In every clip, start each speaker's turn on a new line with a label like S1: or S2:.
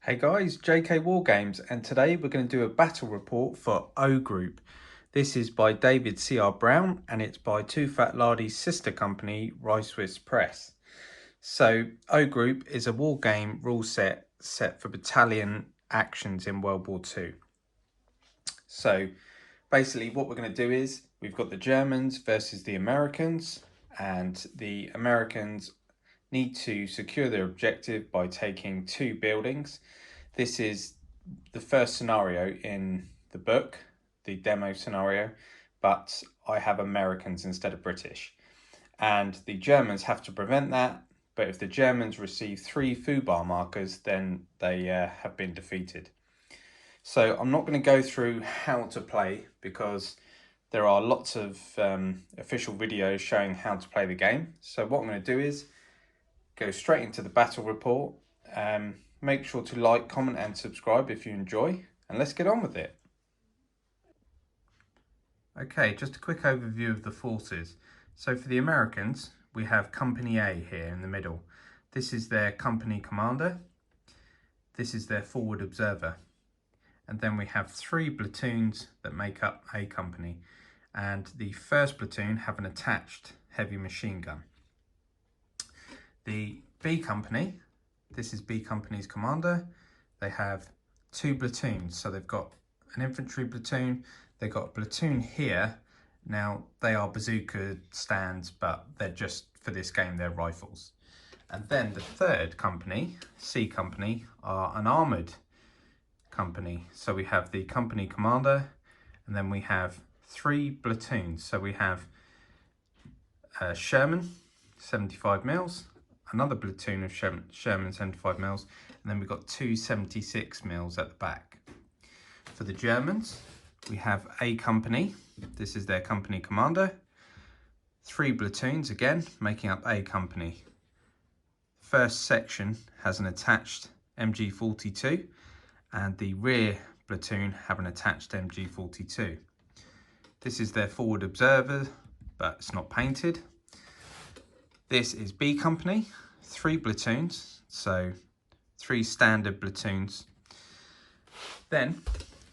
S1: Hey guys, JK War Games, and today we're going to do a battle report for O Group. This is by David C.R. Brown and it's by Too Fat Lardies' sister company, Reisswitz Press. So O Group is a war game rule set for battalion actions in World War II. So basically what we're going to do is we've got the Germans versus the Americans, and the Americans need to secure their objective by taking 2 buildings. This is the first scenario in the book, the demo scenario, but I have Americans instead of British. And the Germans have to prevent that, but if the Germans receive 3 foobar markers, then they have been defeated. So I'm not going to go through how to play because there are lots of official videos showing how to play the game. So what I'm going to do is go straight into the battle report. Make sure to like, comment and subscribe if you enjoy, and let's get on with it. Okay, just a quick overview of the forces. So for the Americans, we have Company A here in the middle. This is their company commander. This is their forward observer. And then we have 3 platoons that make up A company. And the first platoon have an attached heavy machine gun. The B company, this is B company's commander. They have 2 platoons. So they've got an infantry platoon. They've got a platoon here. Now they are bazooka stands, but they're just, for this game, they're rifles. And then the third company, C company, are an armoured company. So we have the company commander, and then we have 3 platoons. So we have Sherman, 75 mils, another platoon of Sherman 75 mils, and then we've got 2 76 mils at the back. For the Germans, we have A company. This is their company commander. 3 platoons, again, making up A company. First section has an attached MG42, and the rear platoon have an attached MG42. This is their forward observer, but it's not painted. This is B company, 3 platoons, so 3 standard platoons. Then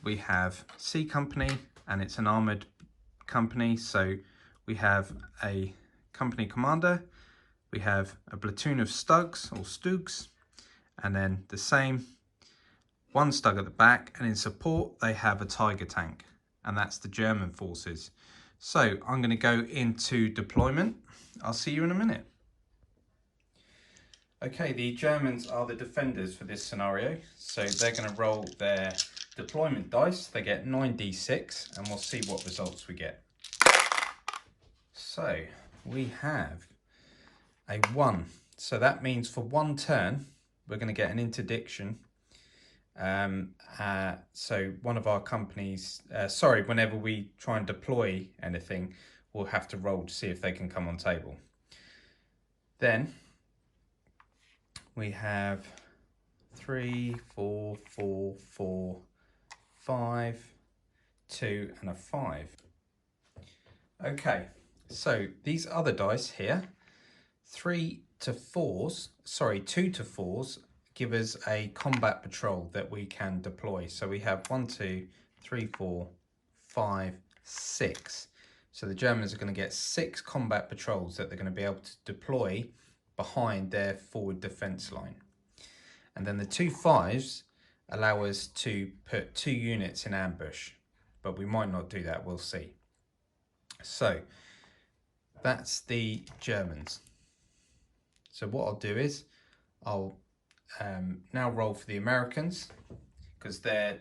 S1: we have C company, and it's an armoured company, so we have a company commander, we have a platoon of Stugs or Stugs, and then the same 1 Stug at the back, and in support they have a Tiger tank, and that's the German forces. So I'm going to go into deployment. I'll see you in a minute. Okay, the Germans are the defenders for this scenario, so they're going to roll their deployment dice. They get 9d6, and we'll see what results we get. So we have a 1, so that means for 1 turn we're going to get an interdiction. So one of our companies, whenever we try and deploy anything, we'll have to roll to see if they can come on table. Then we have 3, 4, 4, 4, 5, 2 and a 5. Okay, so these other dice here, 2 to 4s give us a combat patrol that we can deploy. So we have 1, 2, 3, 4, 5, 6. So the Germans are going to get 6 combat patrols that they're going to be able to deploy behind their forward defence line. And then the 2 5s allow us to put 2 units in ambush, but we might not do that, we'll see. So that's the Germans. So what I'll do is I'll now roll for the Americans, because their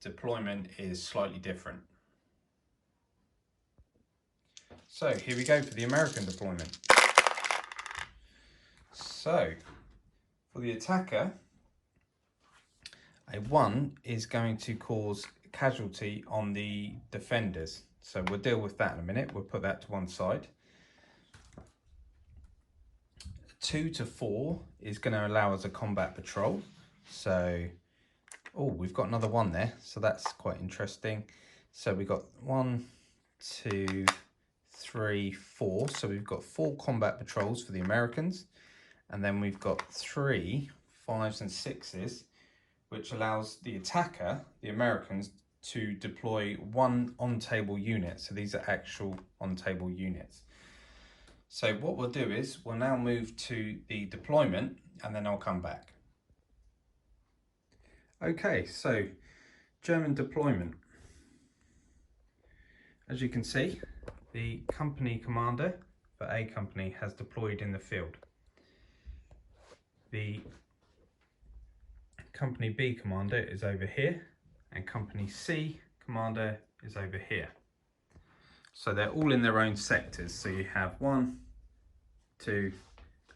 S1: deployment is slightly different. So here we go for the American deployment. So for the attacker, a 1 is going to cause casualty on the defenders. So we'll deal with that in a minute. We'll put that to one side. 2 to 4 is going to allow us a combat patrol. So, oh, we've got another 1 there. So that's quite interesting. So we've got 1, 2, 3, 4. So we've got 4 combat patrols for the Americans. And then we've got 3 5s and 6s which allows the attacker, the Americans, to deploy one on-table unit. So these are actual on-table units. So what we'll do is we'll now move to the deployment and then I'll come back. Okay, so German deployment. As you can see, the company commander for A company has deployed in the field. The company B commander is over here and company C commander is over here. So they're all in their own sectors. So you have 1, 2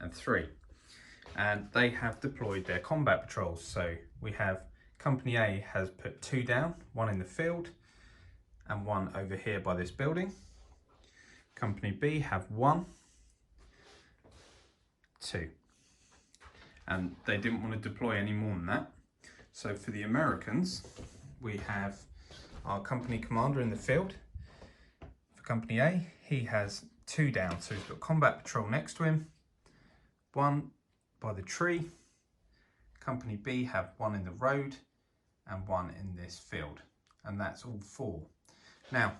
S1: and 3. And they have deployed their combat patrols. So we have company A has put 2 down, 1 in the field and 1 over here by this building. Company B have 1, 2. And they didn't want to deploy any more than that. So for the Americans, we have our company commander in the field. For company A, he has 2 down, so he's got combat patrol next to him, 1 by the tree. Company B have 1 in the road and 1 in this field, and that's all 4. Now,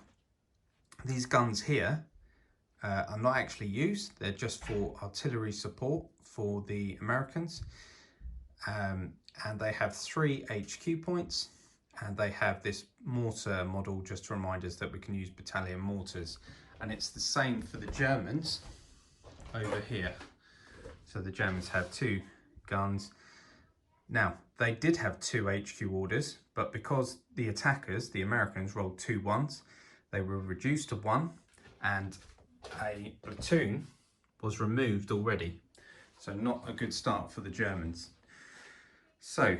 S1: these guns here are not actually used, they're just for artillery support for the Americans, and they have 3 HQ points, and they have this mortar model just to remind us that we can use battalion mortars, and it's the same for the Germans over here. So the Germans have 2 guns. Now, they did have 2 HQ orders, but because the attackers, the Americans, rolled 2 1s, they were reduced to 1, and a platoon was removed already. So not a good start for the Germans. So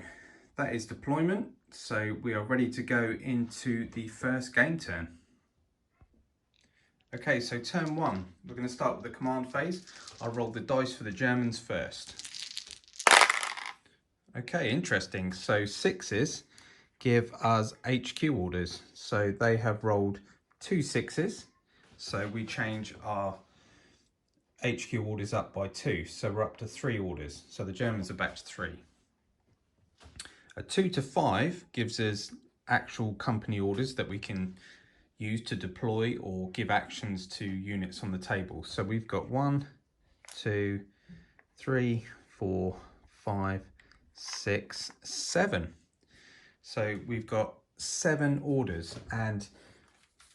S1: that is deployment. So we are ready to go into the first game turn. Okay, so turn 1, we're going to start with the command phase. I'll roll the dice for the Germans first. Okay, interesting. So 6s give us HQ orders. So they have rolled 2 6s. So we change our HQ orders up by 2. So we're up to 3 orders. So the Germans are back to 3. A 2 to 5 gives us actual company orders that we can use to deploy or give actions to units on the table. So we've got 1, 2, 3, 4, 5, 6, 7. So we've got 7 orders, and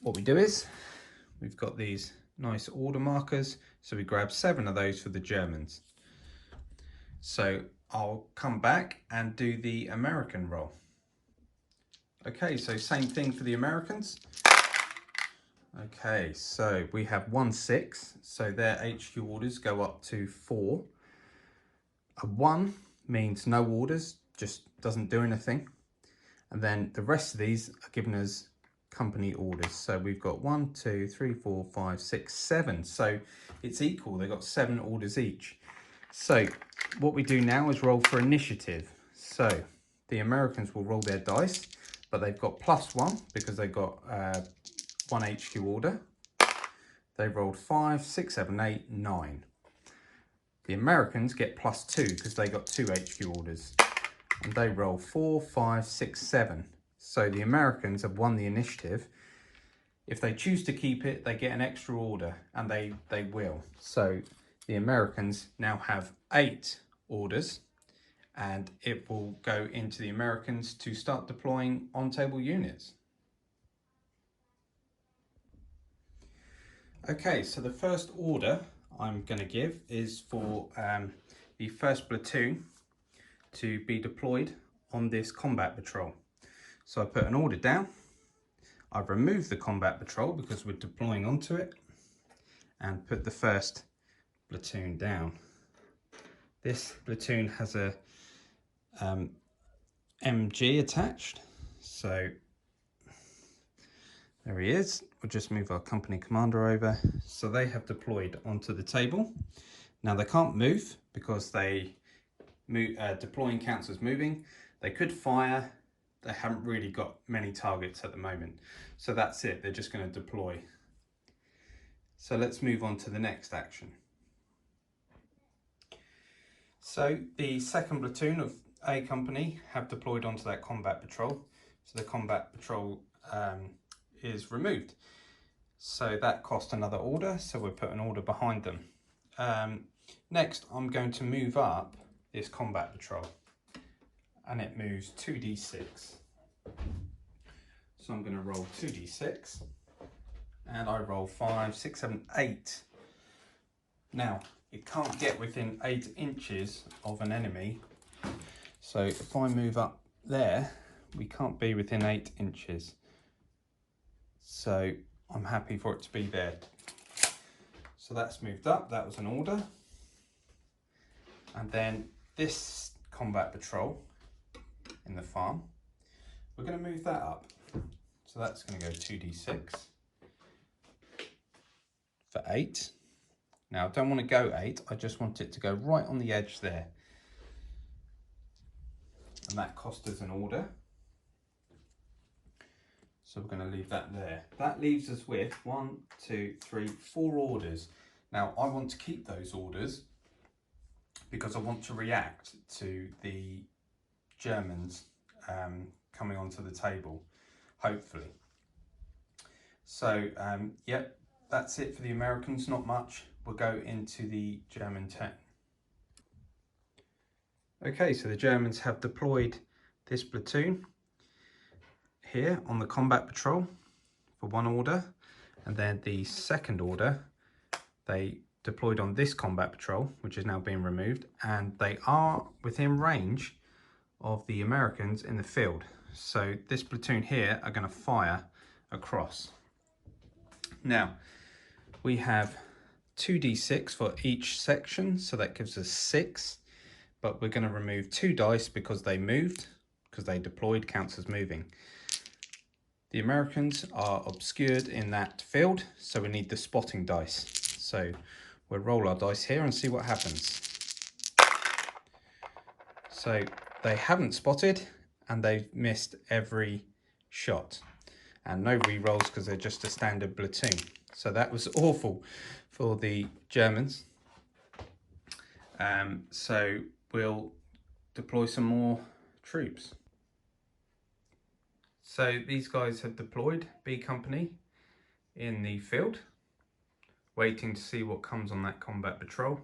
S1: what we do is we've got these nice order markers, so we grab 7 of those for the Germans. So I'll come back and do the American roll. Okay, so same thing for the Americans. Okay, so we have 1 6, so their HQ orders go up to 4. A 1 means no orders, just doesn't do anything. And then the rest of these are giving us company orders. So we've got 1, 2, 3, 4, 5, 6, 7. So it's equal, they've got 7 orders each. So what we do now is roll for initiative. So the Americans will roll their dice, but they've got +1 because they've got 1 HQ order. They rolled 5, 6, 7, 8, 9. The Americans get +2 because they got 2 HQ orders. And they roll 4, 5, 6, 7. So the Americans have won the initiative. If they choose to keep it, they get an extra order, and they will. So the Americans now have 8 orders, and it will go into the Americans to start deploying on-table units. Okay, so the first order I'm going to give is for the first platoon to be deployed on this combat patrol. So I put an order down. I've removed the combat patrol because we're deploying onto it, and put the first platoon down. This platoon has a MG attached, so there he is. We'll just move our company commander over. So they have deployed onto the table. Now they can't move because they deploying counts as moving. They could fire. They haven't really got many targets at the moment. So that's it, they're just going to deploy. So let's move on to the next action. So the second platoon of A Company have deployed onto that combat patrol. So the combat patrol is removed. So that cost another order, so we'll put an order behind them. Next, I'm going to move up this combat patrol, and it moves 2d6. So I'm going to roll 2d6, and I roll 5, 6, 7, 8. Now, it can't get within 8 inches of an enemy, so if I move up there, we can't be within 8 inches. So I'm happy for it to be there. So that's moved up, that was an order. And then this combat patrol in the farm, we're going to move that up. So that's going to go 2d6 for 8. Now I don't want to go 8, I just want it to go right on the edge there. And that cost us an order. So we're going to leave that there. That leaves us with 1, 2, 3, 4 orders. Now I want to keep those orders because I want to react to the Germans coming onto the table, hopefully. So yep, that's it for the Americans, not much. We'll go into the German turn. Okay, so the Germans have deployed this platoon here on the combat patrol for 1 order, and then the second order they deployed on this combat patrol, which is now being removed, and they are within range of the Americans in the field. So this platoon here are going to fire across. Now we have 2d6 for each section, so that gives us 6, but we're going to remove 2 dice because they moved, because they deployed counts as moving. The Americans are obscured in that field, so we need the spotting dice. So we'll roll our dice here and see what happens. So they haven't spotted, and they've missed every shot. And no re-rolls because they're just a standard platoon. So that was awful for the Germans. So we'll deploy some more troops. So these guys have deployed, B Company, in the field, waiting to see what comes on that combat patrol.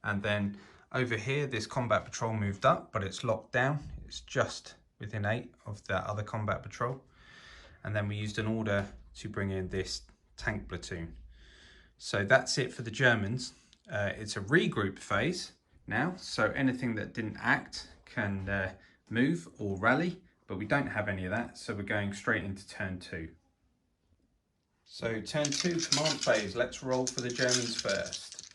S1: And then over here, this combat patrol moved up, but it's locked down. It's just within 8 of that other combat patrol. And then we used an order to bring in this tank platoon. So that's it for the Germans. It's a regroup phase now, so anything that didn't act can move or rally, but we don't have any of that, so we're going straight into turn 2. So turn 2 command phase, let's roll for the Germans first.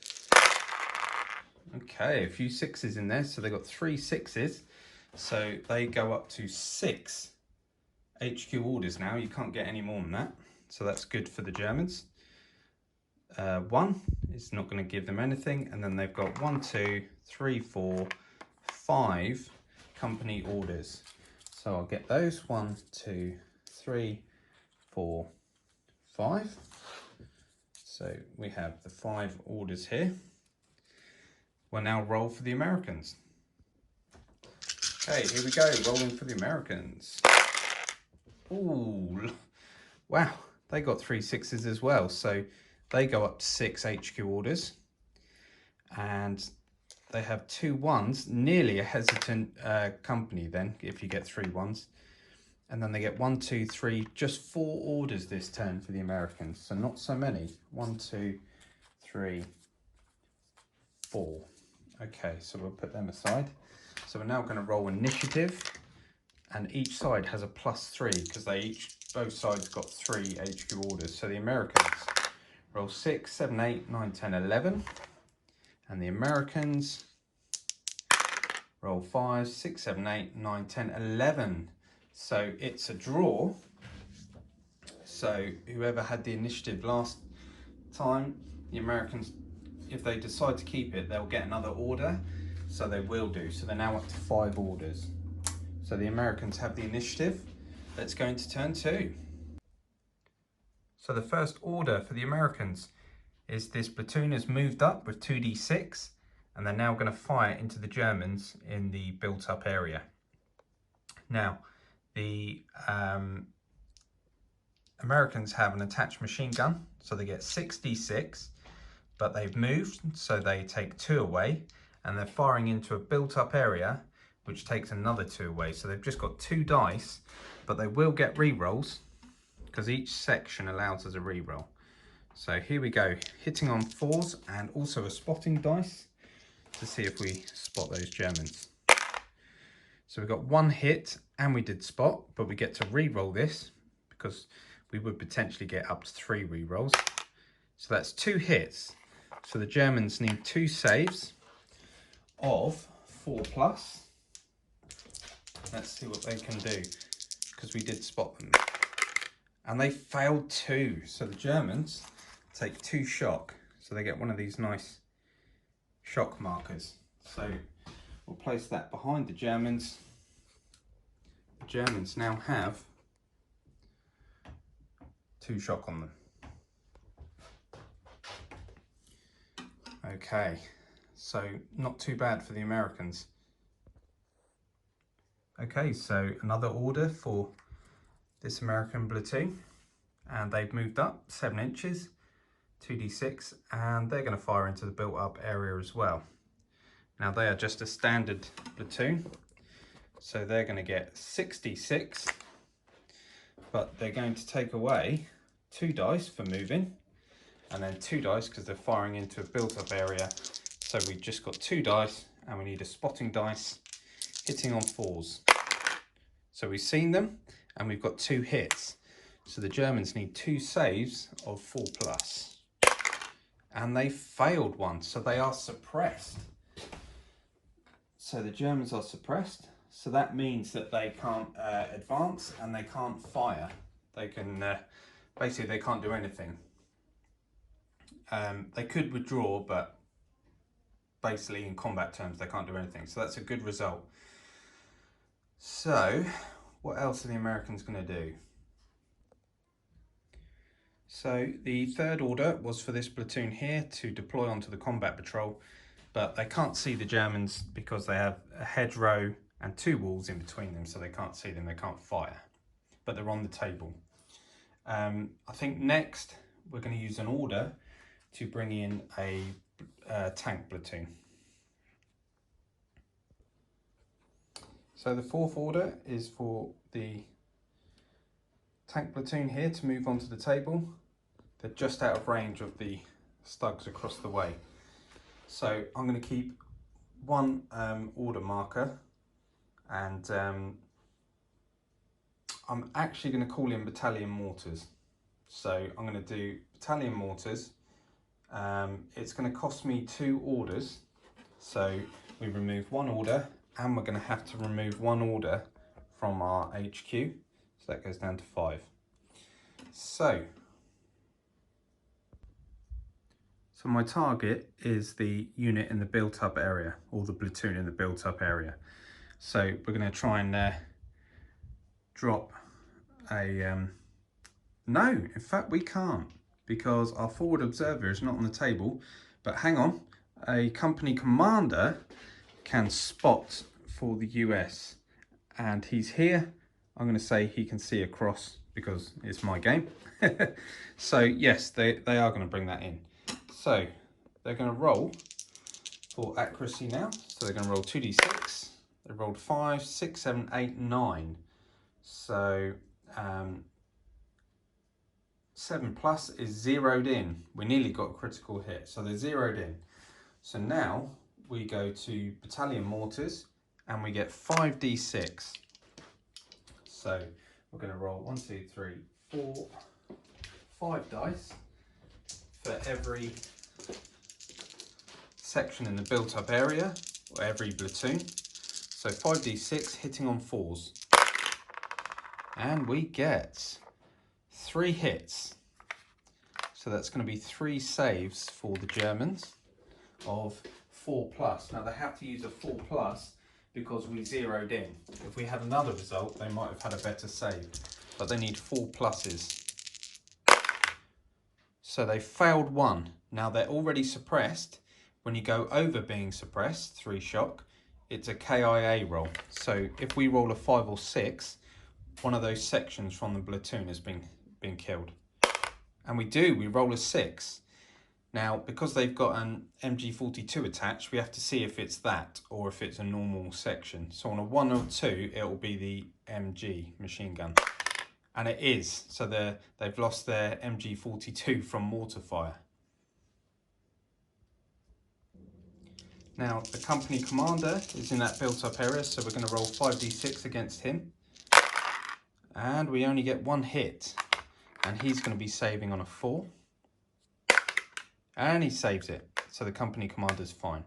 S1: Okay, a few 6s in there, so they got 3 6s, so they go up to 6 HQ orders now. You can't get any more than that, so that's good for the Germans. 1 is not going to give them anything, and then they've got 1, 2, 3, 4, 5 company orders. So I'll get those 1, 2, 3, 4, 5. So we have the 5 orders here. We'll now roll for the Americans. Okay, here we go, rolling for the Americans. Ooh, wow, they got 3 6s as well. So they go up to 6 HQ orders, and they have 2 1s, nearly a hesitant company then, if you get 3 1s. And then they get 1, 2, 3, just 4 orders this turn for the Americans. So not so many. 1, 2, 3, 4. Okay, so we'll put them aside. So we're now going to roll initiative, and each side has a +3 because both sides got 3 HQ orders. So the Americans roll 6, 7, 8, 9, 10, 11. And the Americans roll 5, 6, 7, 8, 9, 10, 11. So it's a draw. So whoever had the initiative last time, the Americans, if they decide to keep it, they'll get another order. So they will do. So they're now up to 5 orders. So the Americans have the initiative. Let's go into turn 2. So the first order for the Americans is this platoon has moved up with 2d6, and they're now going to fire into the Germans in the built-up area. Now, the Americans have an attached machine gun, so they get 6d6, but they've moved, so they take 2 away, and they're firing into a built-up area, which takes another 2 away. So they've just got 2 dice, but they will get re-rolls, because each section allows us a re-roll. So here we go, hitting on 4s and also a spotting dice to see if we spot those Germans. So we got 1 hit and we did spot, but we get to re-roll this because we would potentially get up to 3 re-rolls. So that's 2 hits. So the Germans need 2 saves of 4+. Let's see what they can do, because we did spot them. And they failed 2. So the Germans take 2 shock. So they get one of these nice shock markers. So we'll place that behind the Germans. The Germans now have 2 shock on them. Okay, so not too bad for the Americans. Okay, so another order for this American platoon, and they've moved up 7 inches, 2d6, and they're going to fire into the built-up area as well. Now they are just a standard platoon, so they're going to get 6d6, but they're going to take away 2 dice for moving, and then 2 dice because they're firing into a built-up area. So we've just got 2 dice, and we need a spotting dice, hitting on 4s. So we've seen them, and we've got 2 hits. So the Germans need 2 saves of 4+. And they failed 1, so they are suppressed. So the Germans are suppressed, so that means that they can't advance and they can't fire. They can, basically they can't do anything. They could withdraw, but basically in combat terms they can't do anything. So that's a good result. So what else are the Americans going to do? So the third order was for this platoon here to deploy onto the combat patrol, but they can't see the Germans because they have a hedgerow and 2 walls in between them, so they can't see them, they can't fire, but they're on the table. I think next we're going to use an order to bring in a tank platoon. So the 4th order is for the tank platoon here to move onto the table. They're just out of range of the stugs across the way. So I'm going to keep 1 order marker, and I'm actually going to call in battalion mortars. So I'm going to do battalion mortars. It's going to cost me 2 orders. So we remove 1 order, and we're going to have to remove 1 order from our HQ. So that goes down to 5. So my target is the unit in the built-up area, or the platoon in the built-up area. So we're going to try and drop a... no, in fact we can't, because our forward observer is not on the table. But hang on, a company commander can spot for the US, and he's here. I'm going to say he can see across because it's my game. So yes, they are going to bring that in. So they're going to roll for accuracy now. So they're going to roll 2d6. They rolled 5, 6, 7, 8, 9. So 7+ is zeroed in. We nearly got a critical hit, so they're zeroed in. So now we go to battalion mortars and we get 5d6. So we're going to roll 1, 2, 3, 4, 5 dice for every section in the built-up area, or every platoon. So 5d6 hitting on 4s. And we get 3 hits. So that's going to be 3 saves for the Germans of 4+. Now they have to use a 4+ because we zeroed in. If we had another result, they might have had a better save, but they need 4+. So they failed 1. Now they're already suppressed, When you go over being suppressed, 3 shock, it's a KIA roll. So if we roll a 5 or 6, one of those sections from the platoon has been killed. And we roll a 6. Now, because they've got an MG42 attached, we have to see if it's that or if it's a normal section. So on a 1 or 2, it will be the MG machine gun. And it is. So they've lost their MG42 from mortar fire. Now, the company commander is in that built-up area, so we're going to roll 5d6 against him. And we only get 1 hit. And he's going to be saving on a 4. And he saves it. So the company commander's fine.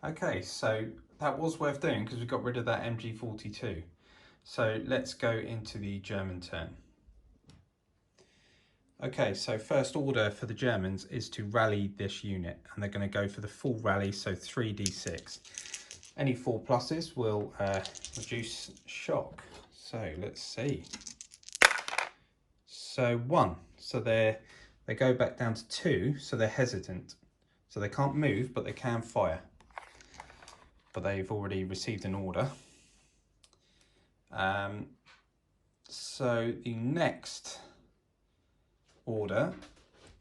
S1: Okay, so that was worth doing because we got rid of that MG42. So let's go into the German turn. Okay, so first order for the Germans is to rally this unit, and they're going to go for the full rally, so 3d6. Any 4 pluses will reduce shock. So let's see. So 1, so they go back down to 2, so they're hesitant. So they can't move, but they can fire. But they've already received an order. So the next order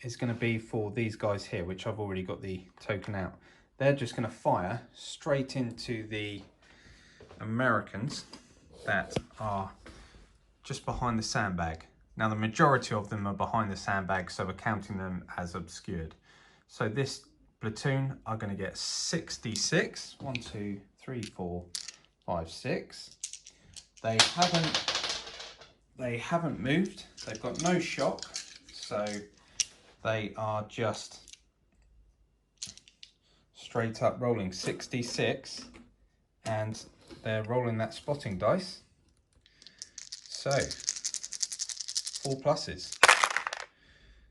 S1: is going to be for these guys here, which I've already got the token out. They're just going to fire straight into the Americans that are just behind the sandbag. Now the majority of them are behind the sandbag, so we're counting them as obscured. So this platoon are going to get 66. 1, 2, 3, 4, 5, 6. They haven't moved. They've got no shock. So they are just straight up rolling 66, and they're rolling that spotting dice. So 4 pluses.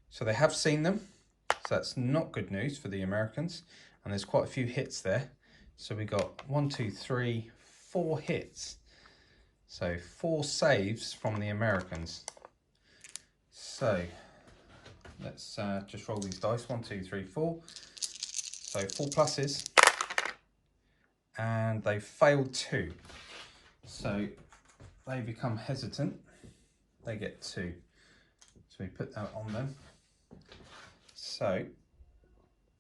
S1: So they have seen them. So that's not good news for the Americans. And there's quite a few hits there. So we got 1, 2, 3, 4 hits. So 4 saves from the Americans. So let's just roll these dice. 1, 2, 3, 4. So 4 pluses. And they failed 2. So they become hesitant. They get 2. So we put that on them. So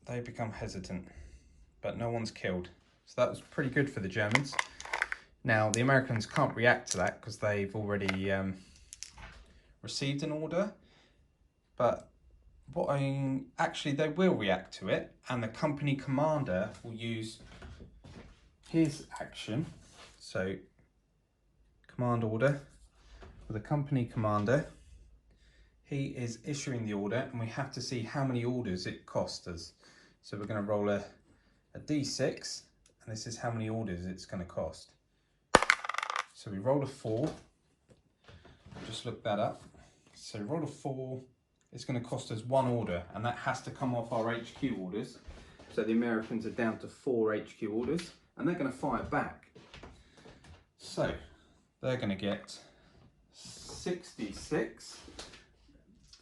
S1: they become hesitant, but no one's killed. So that was pretty good for the Germans. Now the Americans can't react to that because they've already received an order, but actually they will react to it, and the company commander will use his action. So command order for the company commander. He is issuing the order, and we have to see how many orders it costs us. So we're going to roll a d6, and this is how many orders it's going to cost. So we roll a 4. Just look that up. So roll a 4. It's going to cost us 1 order, and that has to come off our HQ orders. So the Americans are down to 4 HQ orders, and they're going to fire back. So they're going to get 66.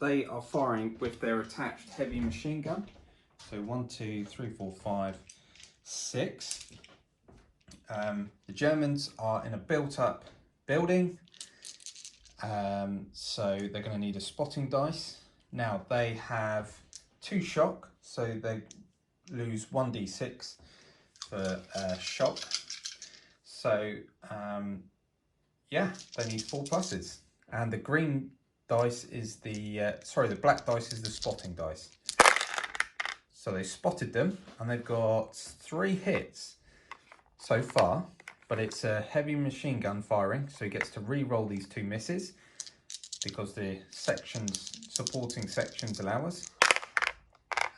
S1: They are firing with their attached heavy machine gun. So 1, 2, 3, 4, 5, 6. The Germans are in a built-up building, so they're going to need a spotting dice. Now they have 2 shock, so they lose 1d6 for shock. So yeah, they need 4 pluses, and the green dice is the black dice is the spotting dice. So they spotted them, and they've got 3 hits so far, but it's a heavy machine gun firing, so he gets to re-roll these 2 misses because the supporting sections allow us.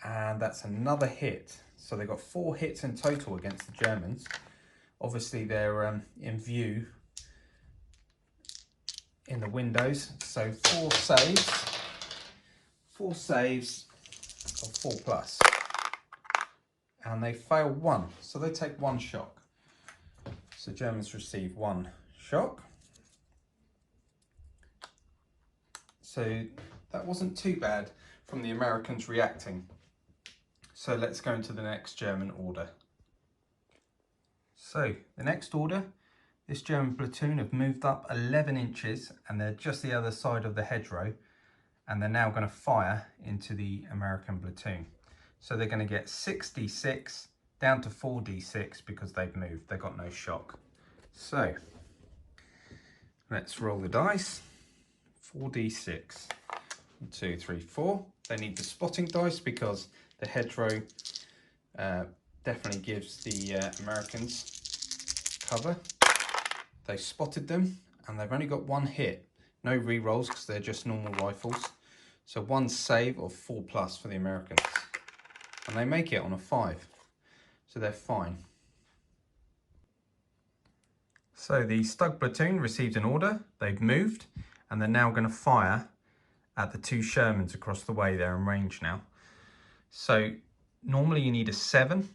S1: And that's another hit. So they've got 4 hits in total against the Germans. Obviously they're in view in the windows, so 4 saves of 4 plus, and they fail 1, so they take 1 shock. So Germans receive 1 shock. So that wasn't too bad from the Americans reacting. So let's go into the next German order. So the next order, this German platoon have moved up 11 inches and they're just the other side of the hedgerow, and they're now going to fire into the American platoon. So they're going to get 6d6 down to 4d6 because they've moved, they've got no shock. So let's roll the dice. 4d6. 1, 2, 3, 4. They need the spotting dice because the hedgerow definitely gives the Americans cover. They spotted them and they've only got one hit. No re-rolls because they're just normal rifles. So one save of 4+ for the Americans. And they make it on a 5. So they're fine. So the Stug platoon received an order. They've moved and they're now going to fire at the 2 Shermans across the way. They're in range now. So normally you need a 7,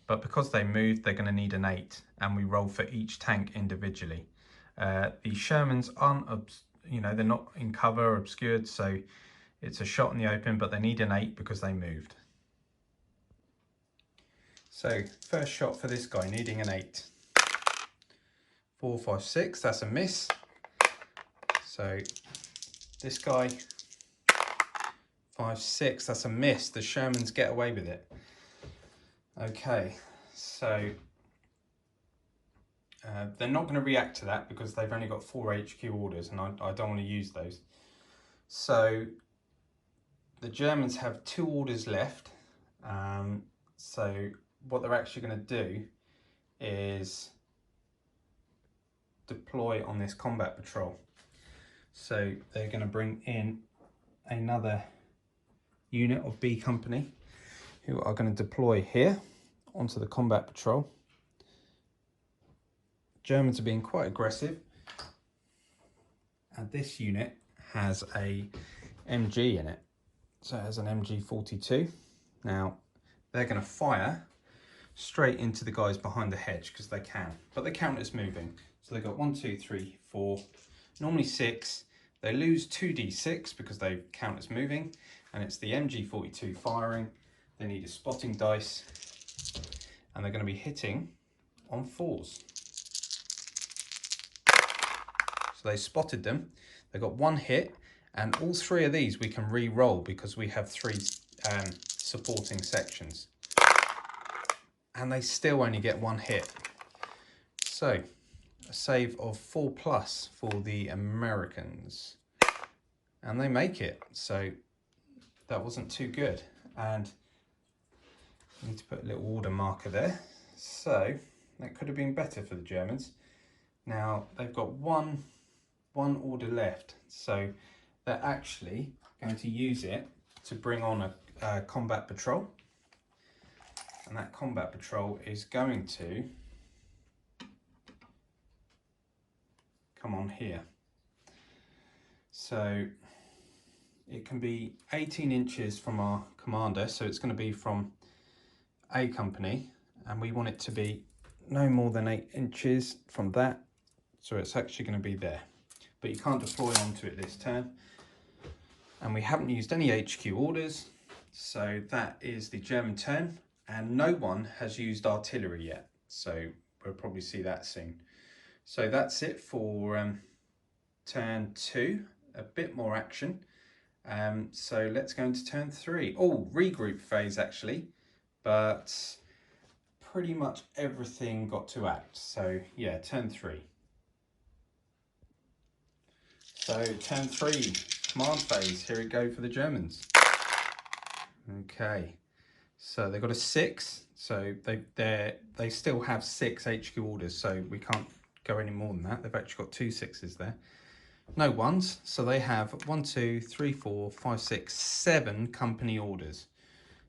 S1: but because they moved, they're going to need an 8, and we roll for each tank individually. The Shermans aren't, they're not in cover or obscured, so it's a shot in the open, but they need an 8 because they moved. So first shot for this guy, needing an 8. 4, 5, 6, that's a miss. So this guy, 5, 6, that's a miss. The Shermans get away with it. Okay, so they're not going to react to that because they've only got 4 HQ orders, and I don't want to use those. So the Germans have 2 orders left. So what they're actually going to do is deploy on this combat patrol. So they're going to bring in another unit of B Company who are going to deploy here onto the combat patrol. Germans are being quite aggressive, and this unit has a MG in it, so it has an MG42. Now they're going to fire straight into the guys behind the hedge because they can, but the counter's moving. So they've got 1, 2, 3, 4, normally 6. They lose 2d6 because they counter's moving, and it's the MG42 firing. They need a spotting dice, and they're going to be hitting on 4s. So they spotted them. They got 1 hit, and all 3 of these we can re-roll because we have 3 supporting sections. And they still only get 1 hit. So a save of 4+ for the Americans, and they make it. So that wasn't too good, and I need to put a little order marker there. So that could have been better for the Germans. Now they've got one order left, so they're actually going to use it to bring on a combat patrol, and that combat patrol is going to come on here. So it can be 18 inches from our commander, so it's going to be from A Company, and we want it to be no more than 8 inches from that, so it's actually going to be there. But you can't deploy onto it this turn, and we haven't used any HQ orders, so that is the German turn, and no one has used artillery yet, so we'll probably see that soon. So that's it for turn 2, a bit more action. So let's go into turn 3. Oh, regroup phase actually, but pretty much everything got to act. So yeah, turn 3. So turn 3, command phase, here it go for the Germans. Okay, so they've got a 6, so they still have 6 HQ orders, so we can't go any more than that. They've actually got 2 6s there. No 1s, so they have 1, 2, 3, 4, 5, 6, 7 company orders.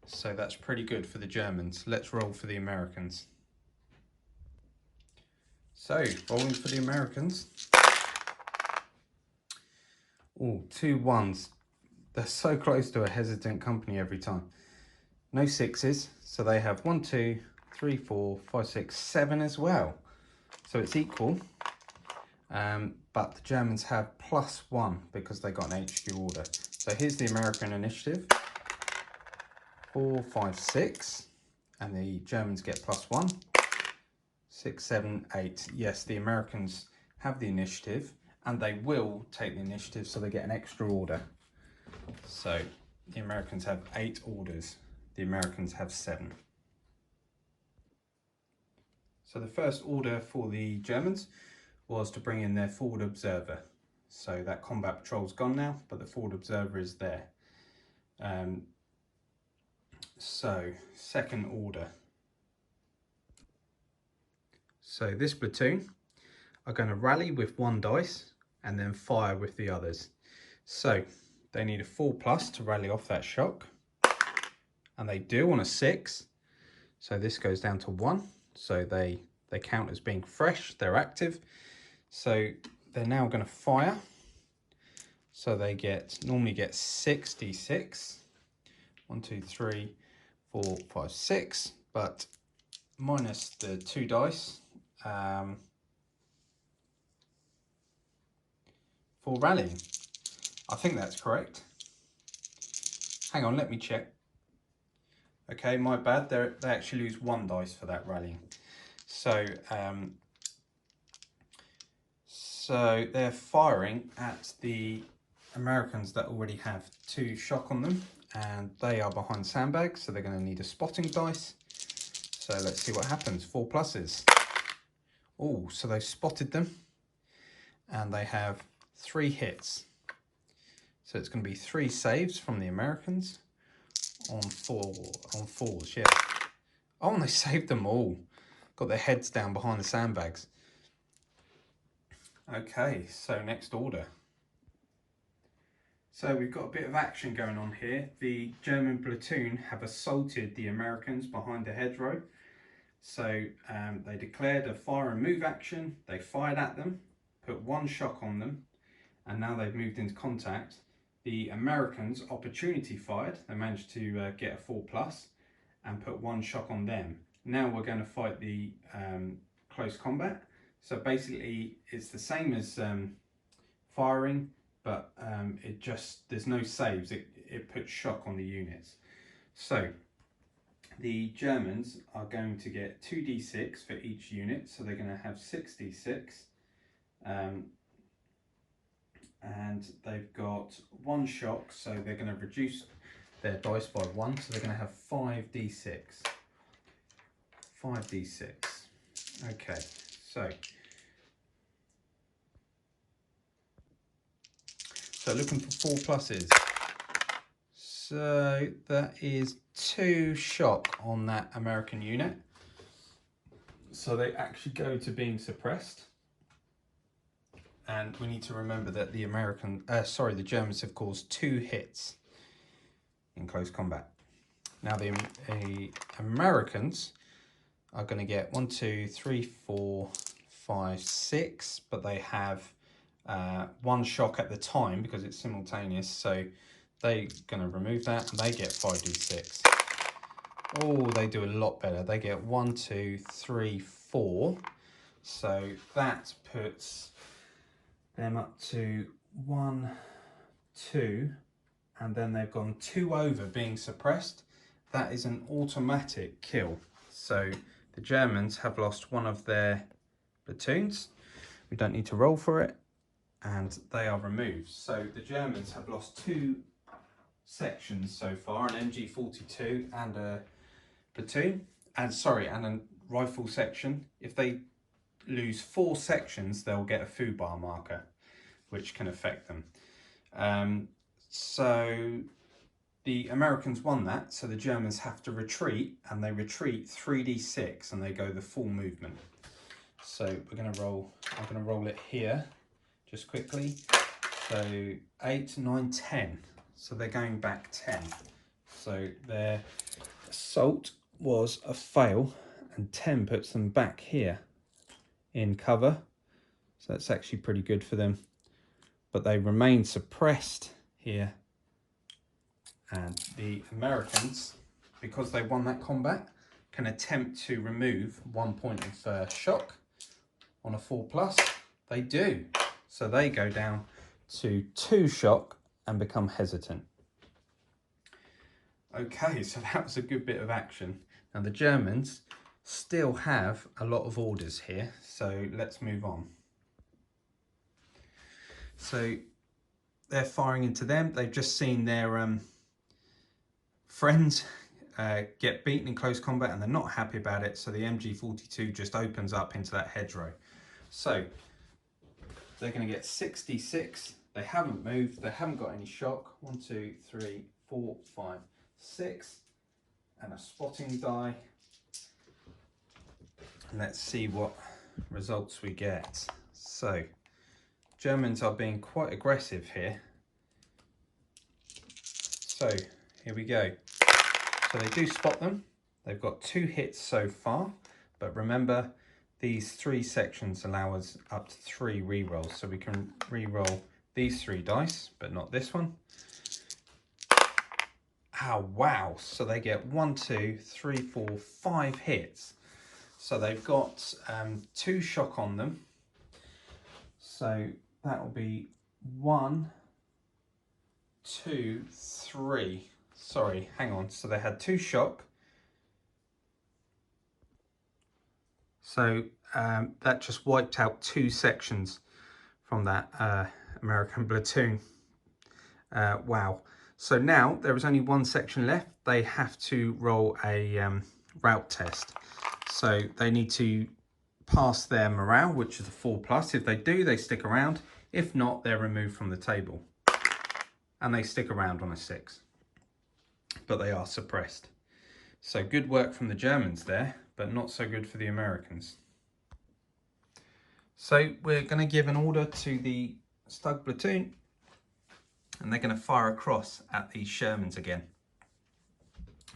S1: So that's pretty good for the Germans. Let's roll for the Americans. So, rolling for the Americans. Oh, 2 1s. They're so close to a hesitant company every time. No 6s, so they have 1, 2, 3, 4, 5, 6, 7 as well. So it's equal, but the Germans have +1 because they got an HQ order. So here's the American initiative. 4, 5, 6, and the Germans get +1. 6, 7, 8. Yes, the Americans have the initiative, and they will take the initiative, so they get an extra order. So the Americans have 8 orders. The Americans have 7. So the first order for the Germans was to bring in their forward observer. So that combat patrol's gone now, but the forward observer is there. So second order. So this platoon are going to rally with 1 dice and then fire with the others. So they need a 4+ to rally off that shock, and they do on a 6. So this goes down to 1. So they count as being fresh, they're active. So they're now going to fire. So they normally get 6d6. 1, 2, 3, 4, 5, 6, but minus the 2 dice for rallying. I think that's correct. Hang on, let me check. Okay, my bad. They actually lose 1 dice for that rallying. So, so they're firing at the Americans that already have 2 shock on them, and they are behind sandbags, so they're going to need a spotting dice. So let's see what happens. 4 pluses. Oh, so they've spotted them, and they have 3 hits. So it's going to be 3 saves from the Americans on 4s, yeah. Oh, and they saved them all. Got their heads down behind the sandbags. Okay, so next order. So we've got a bit of action going on here. The German platoon have assaulted the Americans behind the hedgerow. So they declared a fire and move action. They fired at them, put 1 shock on them, and now they've moved into contact. The Americans opportunity fired. They managed to get a 4+ and put 1 shock on them. Now we're going to fight the close combat. So basically it's the same as firing, but there's no saves. It puts shock on the units. So the Germans are going to get 2d6 for each unit, so they're going to have 6d6. And they've got 1 shock, so they're going to reduce their dice by 1, so they're going to have 5d6. 5d6. Okay, so looking for 4 pluses. So that is 2 shock on that American unit. So they actually go to being suppressed. And we need to remember that the Germans have caused 2 hits in close combat. Now the Americans are going to get 1, 2, 3, 4, 5, 6, but they have 1 shock at the time because it's simultaneous. So they're going to remove that, and they get 5d6. Oh, they do a lot better. They get 1, 2, 3, 4. So that puts them up to 1, 2, and then they've gone 2 over being suppressed. That is an automatic kill. So the Germans have lost 1 of their platoons. We don't need to roll for it, and they are removed. So the Germans have lost 2 sections so far, an MG42 and a platoon, and a rifle section. If they lose 4 sections, they'll get a foobar marker, which can affect them. So the Americans won that, so the Germans have to retreat, and they retreat 3d6, and they go the full movement. So I'm going to roll it here just quickly. So 8, 9, 10. So they're going back 10. So their assault was a fail, and 10 puts them back here in cover. So that's actually pretty good for them. But they remain suppressed here. And the Americans, because they won that combat, can attempt to remove 1 point of shock on a 4+. They do. So they go down to 2 shock and become hesitant. Okay, so that was a good bit of action. Now the Germans still have a lot of orders here, so let's move on. So they're firing into them. They've just seen their friends get beaten in close combat and they're not happy about it, so the MG42 just opens up into that hedgerow. So they're going to get 66. They haven't moved, they haven't got any shock. 1, 2, 3, 4, 5, 6, and a spotting die. Let's see what results we get. So Germans are being quite aggressive here. So here we go. So they do spot them. They've got 2 hits so far, but remember these 3 sections allow us up to 3 re-rolls, so we can re-roll these 3 dice, but not this one. Oh wow, so they get 1, 2, 3, 4, 5 hits. So they've got 2 shock on them. So that will be 1, 2, 3. Sorry, hang on. So they had 2 shock. So that just wiped out 2 sections from that American platoon. Wow. So now there is only 1 section left. They have to roll a route test. So they need to pass their morale, which is a 4+. If they do, they stick around. If not, they're removed from the table. And they stick around on a 6. But they are suppressed. So good work from the Germans there, but not so good for the Americans. So we're going to give an order to the Stug platoon, and they're going to fire across at these Shermans again.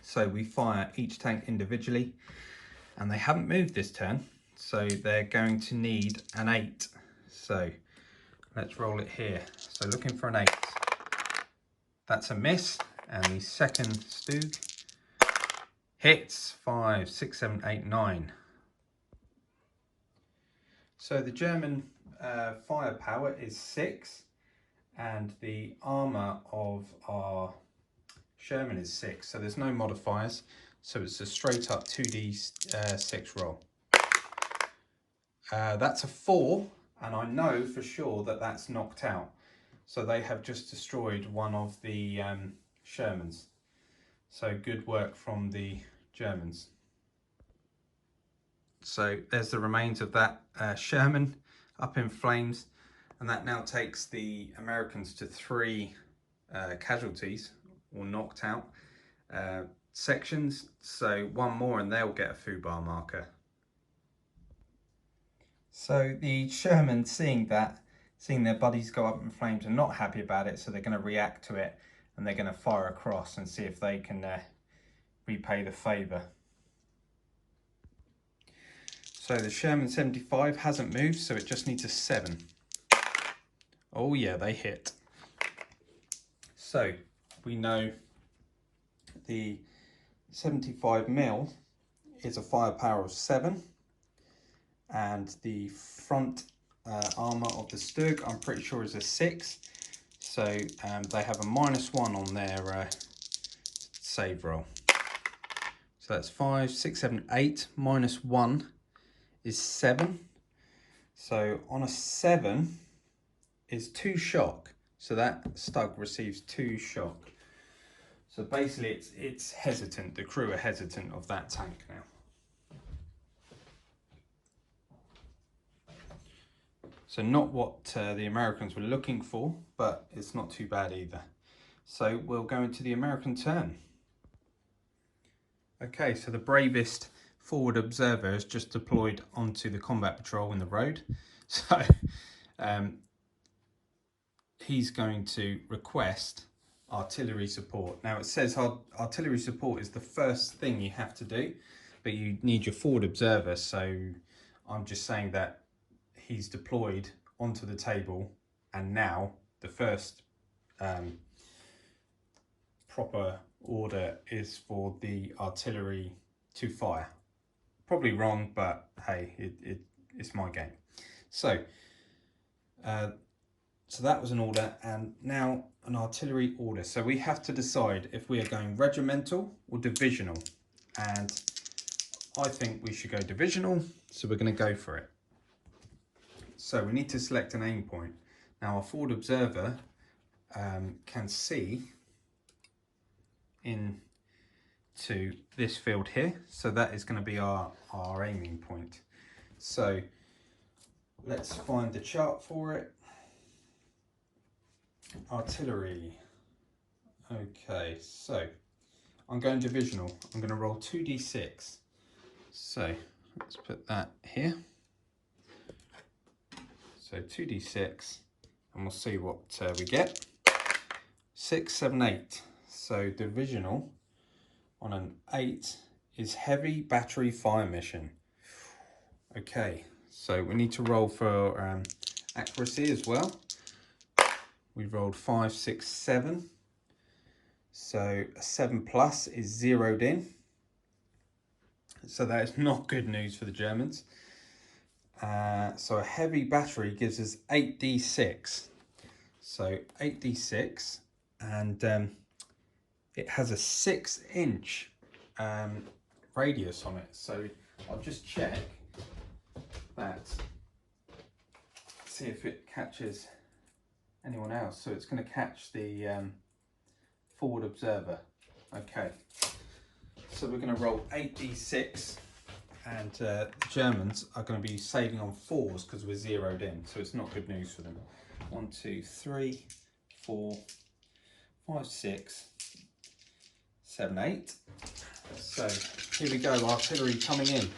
S1: So we fire each tank individually, and they haven't moved this turn, so they're going to need an 8. So let's roll it here. So looking for an 8. That's a miss, and the second Stug hits 5, 6, 7, 8, 9. So the German firepower is 6, and the armour of our Sherman is 6, so there's no modifiers, so it's a straight up 2d6 roll. That's a 4, and I know for sure that that's knocked out. So they have just destroyed one of the Shermans. So good work from the Germans. So there's the remains of that Sherman up in flames, and that now takes the Americans to 3 casualties or knocked out sections. So 1 more and they'll get a foobar marker. So the Sherman, seeing their buddies go up in flames, are not happy about it, so they're going to react to it and they're going to fire across and see if they can repay the favour. So the Sherman 75 hasn't moved, so it just needs a 7. Oh yeah, they hit. So we know the 75mm is a firepower of 7, and the front armour of the Stug, I'm pretty sure, is a 6. So they have a -1 on their save roll. So that's 5, 6, 7, 8 -1 is 7. So on a 7 is 2 shock. So that Stug receives 2 shock. So basically it's hesitant. The crew are hesitant of that tank now. So not what the Americans were looking for, but it's not too bad either. So we'll go into the American turn. Okay, so the bravest forward observer is just deployed onto the combat patrol in the road. So he's going to request artillery support. Now it says artillery support is the first thing you have to do, but you need your forward observer. So I'm just saying that he's deployed onto the table, and now the first proper order is for the artillery to fire. Probably wrong, but hey, it's my game. So So that was an order, and now an artillery order. So we have to decide if we are going regimental or divisional. And I think we should go divisional, so we're going to go for it. So we need to select an aim point. Now our forward observer can see into this field here. So that is going to be our aiming point. So let's find the chart for it. Artillery. Okay, so I'm going divisional. I'm going to roll 2d6. So let's put that here. So 2d6, and we'll see what we get. 6, 7, 8. So divisional on an 8 is heavy battery fire mission. Okay, so we need to roll for accuracy as well. We rolled 5, 6, 7. So a 7 plus is zeroed in. So that is not good news for the Germans. So a heavy battery gives us 8d6. So 8d6, and it has a 6-inch radius on it. So I'll just check that, see if it catches anyone else. So it's going to catch the forward observer. Okay, so we're going to roll 8d6, and the Germans are going to be saving on 4s because we're zeroed in, so it's not good news for them. 1, 2, 3, 4, 5, 6, 7, 8. So here we go, artillery coming in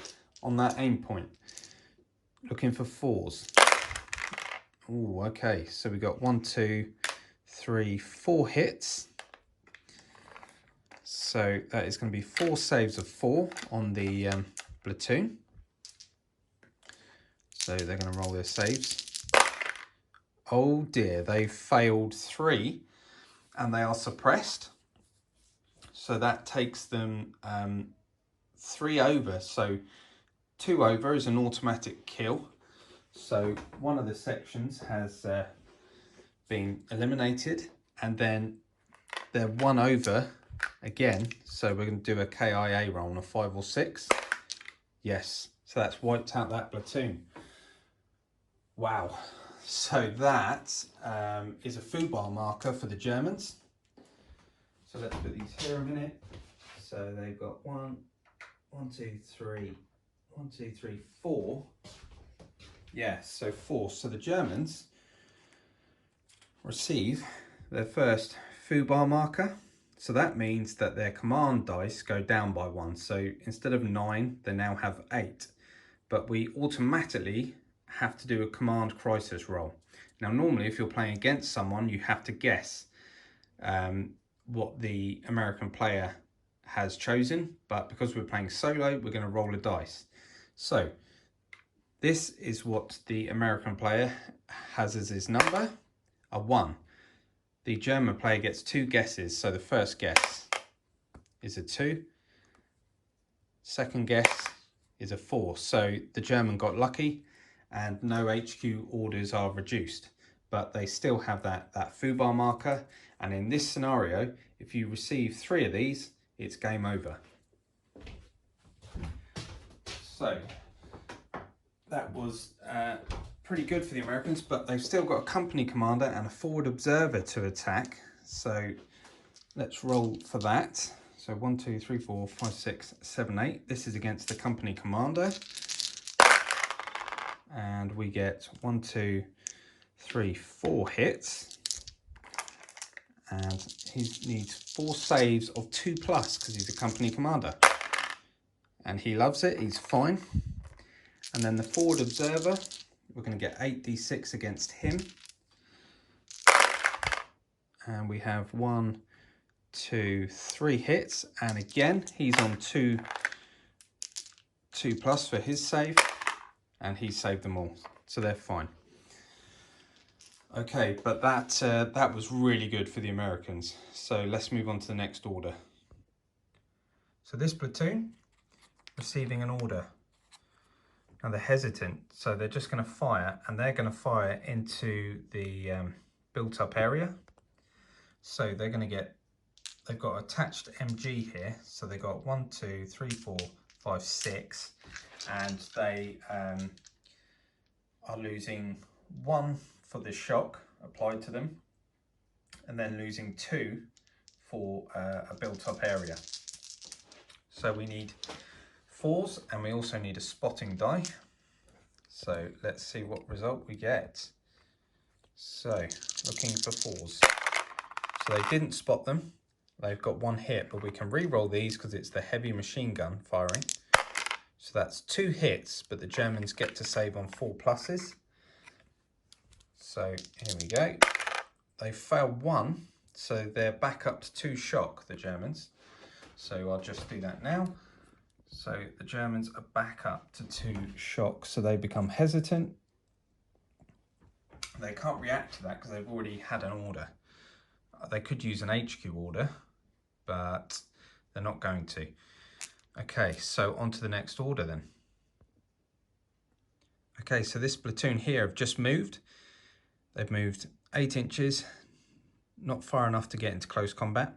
S1: on that aim point, looking for 4s. Oh, okay, so we got 1, 2, 3, 4 hits. So that is going to be 4 saves of 4 on the platoon. So they're going to roll their saves. Oh dear, they failed 3 and they are suppressed. So that takes them 3 over. So 2 over is an automatic kill. So one of the sections has been eliminated, and then they're 1 over again. So we're going to do a KIA roll on a 5 or 6. Yes, so that's wiped out that platoon. Wow. So that is a FUBAR marker for the Germans. So let's put these here a minute. So they've got 1, 2, 3, 1, 2, 3, 4. Yeah, so 4. So the Germans receive their first FUBAR marker. So that means that their command dice go down by 1. So instead of 9, they now have 8. But we automatically have to do a command crisis roll. Now, normally, if you're playing against someone, you have to guess what the American player has chosen. But because we're playing solo, we're going to roll a dice. So this is what the American player has as his number, a 1. The German player gets 2 guesses. So the first guess is a 2. Second guess is a 4. So the German got lucky and no HQ orders are reduced, but they still have that FUBAR marker. And in this scenario, if you receive 3 of these, it's game over. So that was pretty good for the Americans, but they've still got a company commander and a forward observer to attack. So let's roll for that. So 1, 2, 3, 4, 5, 6, 7, 8. This is against the company commander. And we get 1, 2, 3, 4 hits. And he needs 4 saves of 2+ because he's a company commander. And he loves it, he's fine. And then the forward observer, we're going to get 8d6 against him. And we have 1, 2, 3 hits. And again, he's on 2+ for his save. And he saved them all, so they're fine. Okay, but that was really good for the Americans. So let's move on to the next order. So this platoon receiving an order. Now they're hesitant, so they're just going to fire, and they're going to fire into the built up area. So they're going to get, they've got attached MG here, so they've got 1, 2, 3, 4, 5, 6, and they are losing 1 for the shock applied to them, and then losing 2 for a built up area. So we need 4s, and we also need a spotting die. So let's see what result we get. So looking for 4s. So they didn't spot them. They've got 1 hit, but we can re-roll these because it's the heavy machine gun firing. So that's 2 hits, but the Germans get to save on 4 pluses. So here we go. They failed 1, so they're back up to 2 shock, the Germans. So I'll just do that now. So the Germans are back up to 2 shock, so they become hesitant. They can't react to that because they've already had an order. They could use an HQ order, but they're not going to. Okay, so on to the next order then. Okay, so this platoon here have just moved. They've moved 8 inches, not far enough to get into close combat.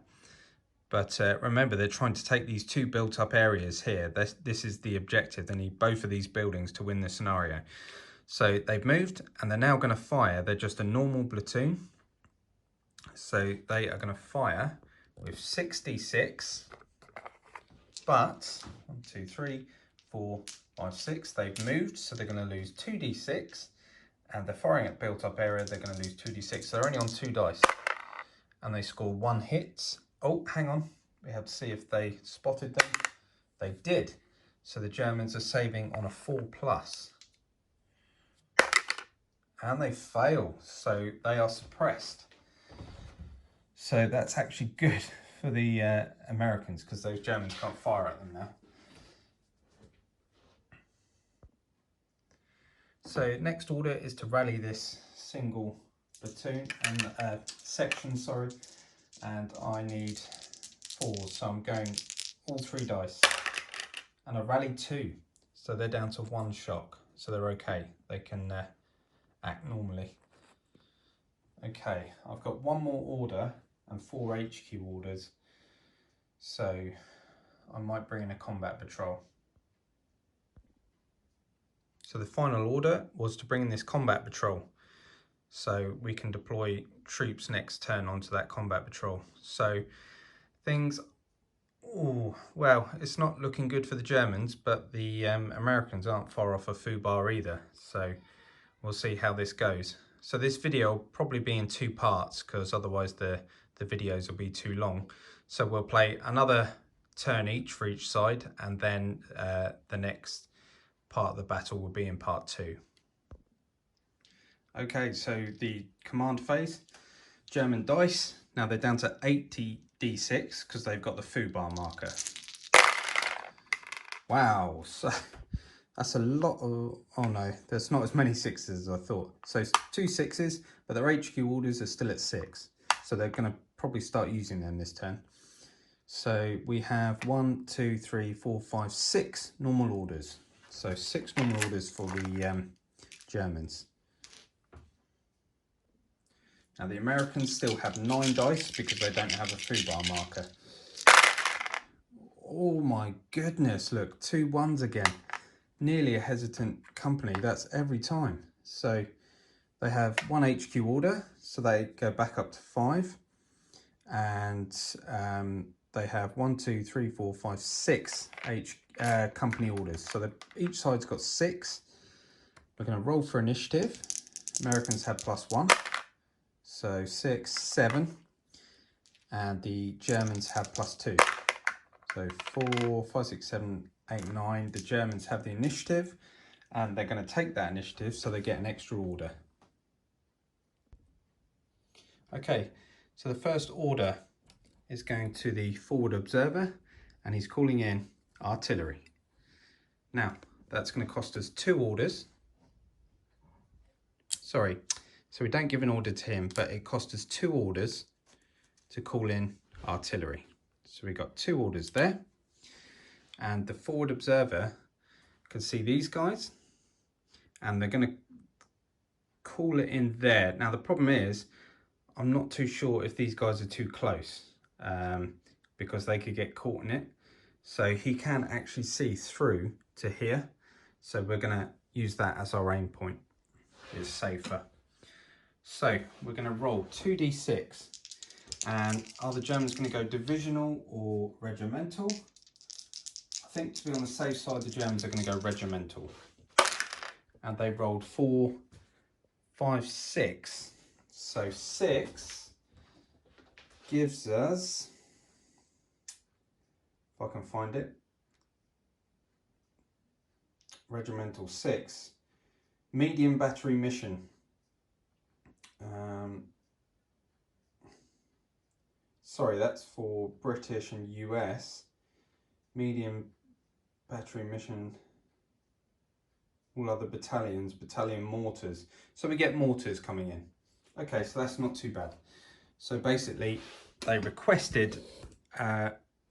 S1: But remember, they're trying to take these 2 built up areas here. This is the objective. They need both of these buildings to win the scenario. So they've moved and they're now going to fire. They're just a normal platoon. So they are going to fire with 6d6. But 1, 2, 3, 4, 5, 6. They've moved, so they're going to lose 2d6. And they're firing at built up area. They're going to lose 2d6. So they're only on 2 dice. And they score 1 hit. Oh, hang on. We have to see if they spotted them. They did. So the Germans are saving on a 4+. And they fail. So they are suppressed. So that's actually good for the Americans, because those Germans can't fire at them now. So next order is to rally this single platoon and section, sorry. And I need 4s, so I'm going all 3 dice. And I rallied 2, so they're down to 1 shock, so they're okay. They can act normally. Okay, I've got 1 more order and 4 HQ orders, so I might bring in a combat patrol. So the final order was to bring in this combat patrol, so we can deploy troops next turn onto that combat patrol. So things, oh, well, it's not looking good for the Germans, but the Americans aren't far off a foo bar either. So we'll see how this goes. So this video will probably be in 2 parts, because otherwise the videos will be too long. So we'll play another turn each for each side, and then the next part of the battle will be in part 2. Okay, so the command phase, German dice. Now they're down to 80d6 because they've got the foo bar marker. Wow, so that's a lot of, oh no, there's not as many 6s as I thought. So 2 6s, but their HQ orders are still at 6. So they're going to probably start using them this turn. So we have 1, 2, 3, 4, 5, 6 normal orders. So 6 normal orders for the Germans. Now the Americans still have 9 dice because they don't have a foo bar marker. Oh my goodness, look, 2 1s again. Nearly a hesitant company, that's every time. So they have 1 HQ order, so they go back up to 5. And they have 1, 2, 3, 4, 5, 6 company orders. So each side's got 6. We're going to roll for initiative. Americans have +1. So 6, 7. And the Germans have +2. So 4, 5, 6, 7, 8, 9. The Germans have the initiative, and they're going to take that initiative, so they get an extra order. Okay, so the first order is going to the forward observer, and he's calling in artillery. Now, that's going to cost us 2 orders. Sorry, so we don't give an order to him, but it cost us 2 orders to call in artillery. So we got 2 orders there, and the forward observer can see these guys. and they're going to call it in there. Now the problem is, I'm not too sure if these guys are too close, because they could get caught in it. So he can actually see through to here. So we're going to use that as our aim point. It's safer. So we're going to roll 2d6. And are the Germans going to go divisional or regimental? I think to be on the safe side, the Germans are going to go regimental. And they rolled 4, 5, 6. So 6 gives us, if I can find it, regimental 6, medium battery mission. Sorry, that's for British and US. Medium battery mission, all other battalions, battalion mortars. So we get mortars coming in. Okay, so that's not too bad. So basically, they requested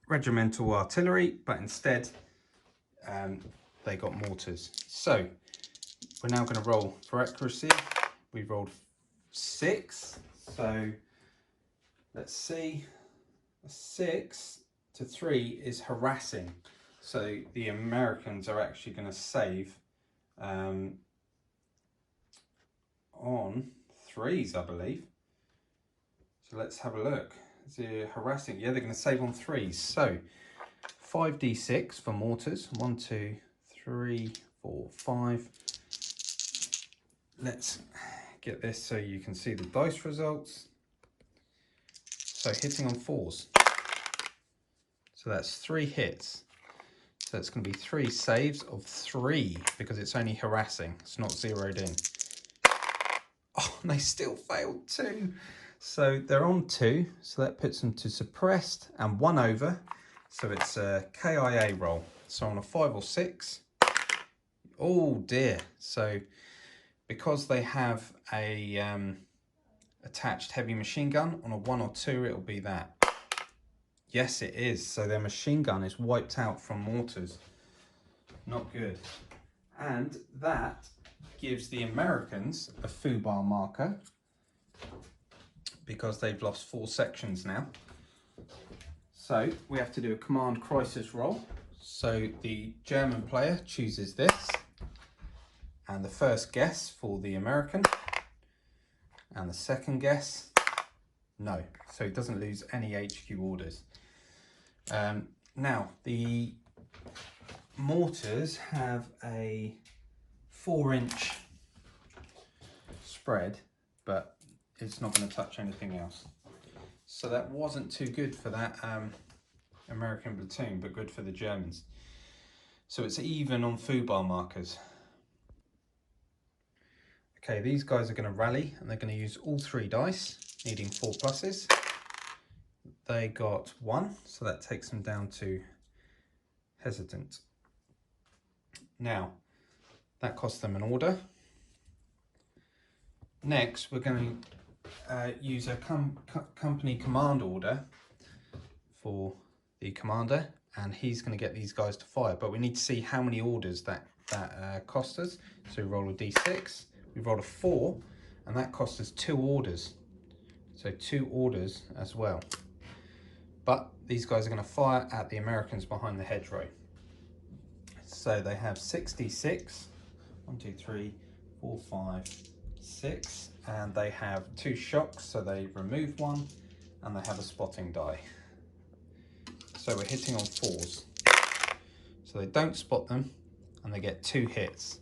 S1: regimental artillery, but instead they got mortars. So we're now going to roll for accuracy. We rolled 6, so let's see. A 6 to 3 is harassing. So the Americans are actually going to save on 3s, I believe. So let's have a look. Is it harassing? Yeah, they're going to save on 3s. So 5d6 for mortars. 1, 2, 3, 4, 5. Let's get this so you can see the dice results. So hitting on 4s. So that's 3 hits. So it's going to be 3 saves of 3 because it's only harassing. It's not zeroed in. Oh, and they still failed 2. So they're on 2. So that puts them to suppressed and 1 over. So it's a KIA roll. So on a 5 or 6. Oh dear. So because they have a attached heavy machine gun, on a 1 or 2 it'll be that. Yes, it is. So their machine gun is wiped out from mortars. Not good. And that gives the Americans a foobar marker because they've lost 4 sections now. So we have to do a command crisis roll. So the German player chooses this, and the first guess for the American, and the second guess, no. So he doesn't lose any HQ orders. Now the mortars have a 4-inch spread, but it's not going to touch anything else. So that wasn't too good for that American platoon, but good for the Germans. So it's even on foobar markers. Okay, these guys are going to rally and they're going to use all 3 dice, needing 4 pluses. They got 1, so that takes them down to hesitant. Now, that cost them an order. Next, we're going to use a company command order for the commander, and he's going to get these guys to fire. But we need to see how many orders that cost us. So we roll a d6, we roll a 4, and that cost us 2 orders. So 2 orders as well. But these guys are going to fire at the Americans behind the hedgerow. So they have 66, 1, 2, 3, 4, 5, 6, and they have 2 shocks, so they remove 1, and they have a spotting die. So we're hitting on 4s. So they don't spot them, and they get 2 hits.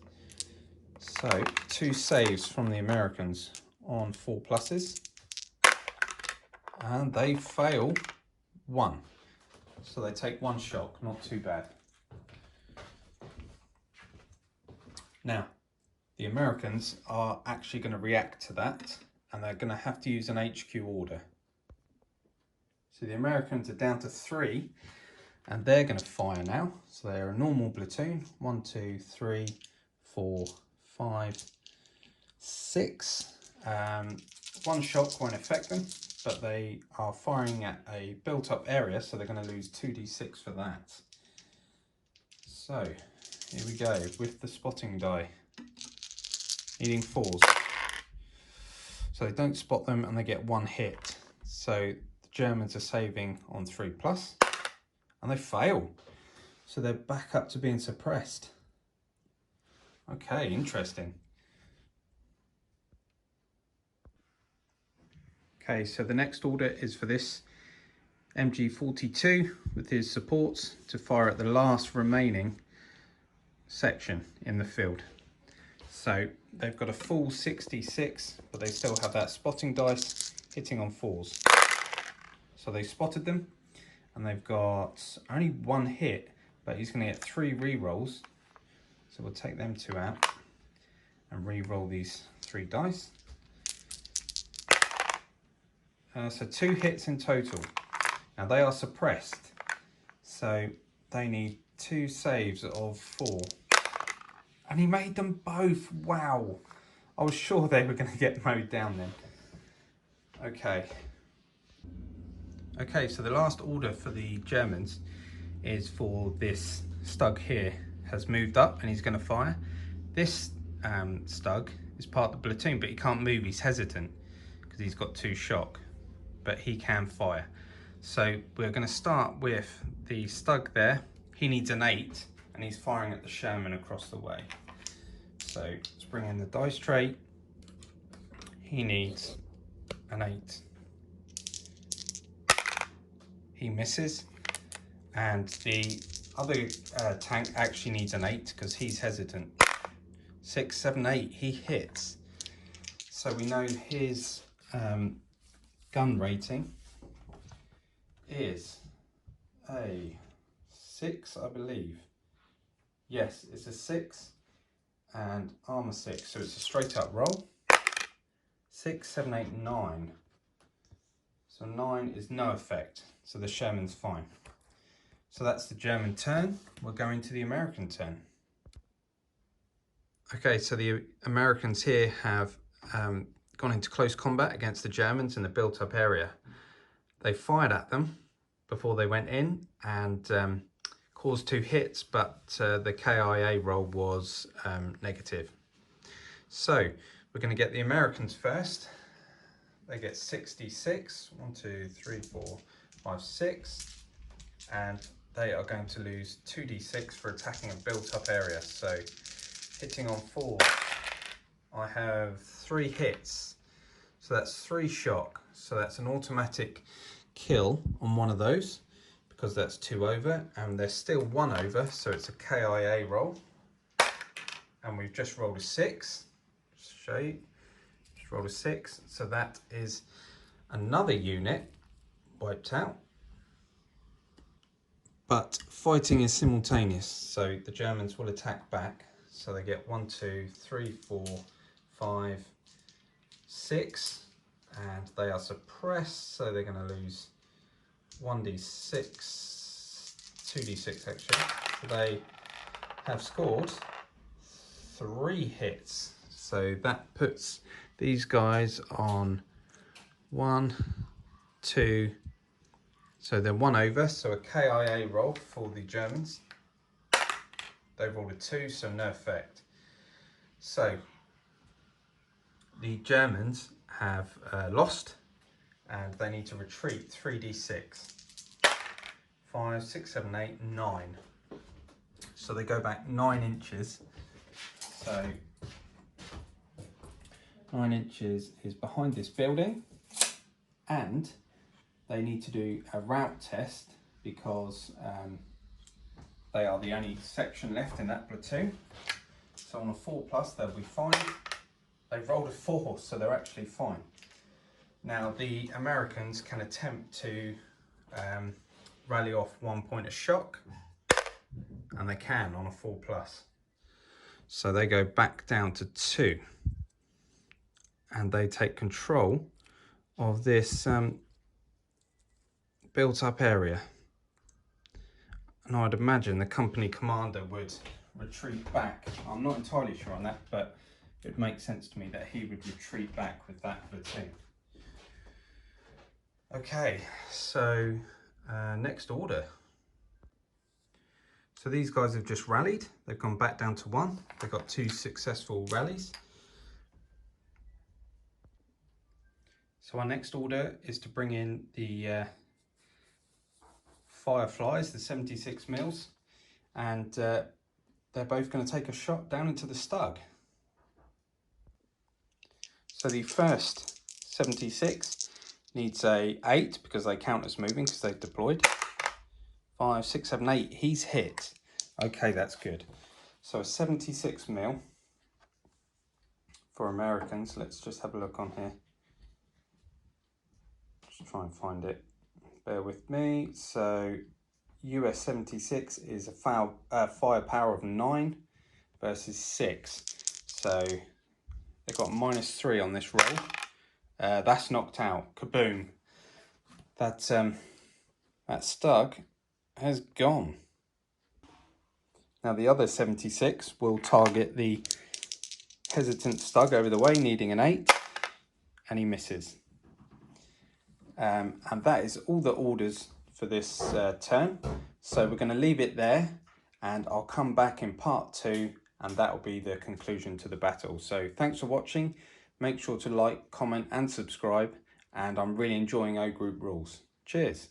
S1: So 2 saves from the Americans on 4 pluses, and they fail 1. So they take 1 shock, not too bad. Now, the Americans are actually going to react to that, and they're going to have to use an HQ order. So the Americans are down to 3, and they're going to fire now. So they're a normal platoon. 1, 2, 3, 4, 5, 6. 1 shock won't affect them, but they are firing at a built-up area, so they're going to lose 2d6 for that. So here we go with the spotting die. needing 4s. So they don't spot them and they get 1 hit. So the Germans are saving on 3+, and they fail. So they're back up to being suppressed. Okay, interesting. Okay, so the next order is for this MG42 with his supports to fire at the last remaining section in the field. So they've got a full 66, but they still have that spotting dice hitting on 4s. So they spotted them, and they've got only 1 hit, but he's going to get 3 re-rolls. So we'll take them 2 out and re-roll these 3 dice. So 2 hits in total. Now they are suppressed, so they need 2 saves of 4. And he made them both. Wow. I was sure they were going to get mowed down then. Okay. Okay, so the last order for the Germans is for this Stug here. Has moved up and he's going to fire. This Stug is part of the platoon, but he can't move. He's hesitant because he's got 2 shock, but he can fire. So we're going to start with the Stug there. He needs an 8 and he's firing at the Sherman across the way. So let's bring in the dice tray. He needs an 8. He misses, and the other tank actually needs an 8 because he's hesitant. 6, 7, 8, he hits. So we know his gun rating is a 6, I believe. Yes, it's a 6 and armor 6, so it's a straight up roll. 6, 7, 8, 9. So 9 is no effect, so the Sherman's fine. So that's the German turn. We're going to the American turn. Okay, so the Americans here have gone into close combat against the Germans in the built-up area. They fired at them before they went in and caused 2 hits, but the KIA roll was negative. So we're going to get the Americans first. They get 66. 1, 2, 3, 4, 5, 6. And they are going to lose 2d6 for attacking a built-up area. So hitting on 4, I have 3 hits. So that's 3 shock. So that's an automatic kill on one of those because that's 2 over, and there's still 1 over, so it's a KIA roll. And we've just rolled a 6. Just show you. Just rolled a 6. So that is another unit wiped out. But fighting is simultaneous, so the Germans will attack back. So they get 1, 2, 3, 4, 5, 6, and they are suppressed, so they're going to lose 1d6, 2d6 actually. So they have scored 3 hits. So that puts these guys on 1, 2. So they're 1 over, so a KIA roll for the Germans. They rolled a 2, so no effect. So the Germans have lost, and they need to retreat 3d6. 5, 6, 7, 8, 9. So they go back 9 inches. So 9 inches is behind this building, and they need to do a route test because they are the only section left in that platoon. So on a 4+, they'll be fine. They've rolled a 4, so they're actually fine. Now the Americans can attempt to rally off 1 point of shock, and they can on a 4+. So they go back down to 2, and they take control of this built up area. And I'd imagine the company commander would retreat back. I'm not entirely sure on that, but it makes sense to me that he would retreat back with that platoon. Okay, so next order. So these guys have just rallied. They've gone back down to 1. They've got 2 successful rallies. So our next order is to bring in the Fireflies, the 76 mils, and they're both going to take a shot down into the stug. So the first 76 needs a 8 because they count as moving because they've deployed. 5, 6, 7, 8. He's hit. Okay, that's good. So a 76 mil for Americans. Let's just have a look on here. Just try and find it. Bear with me. So US 76 is a firepower of 9 versus 6. So they've got -3 on this roll. That's knocked out. Kaboom. That stug has gone. Now the other 76 will target the hesitant stug over the way, needing an 8, and he misses. And that is all the orders for this turn. So we're going to leave it there, and I'll come back in part 2, and that will be the conclusion to the battle. So thanks for watching. Make sure to like, comment and subscribe, and I'm really enjoying O Group rules. Cheers.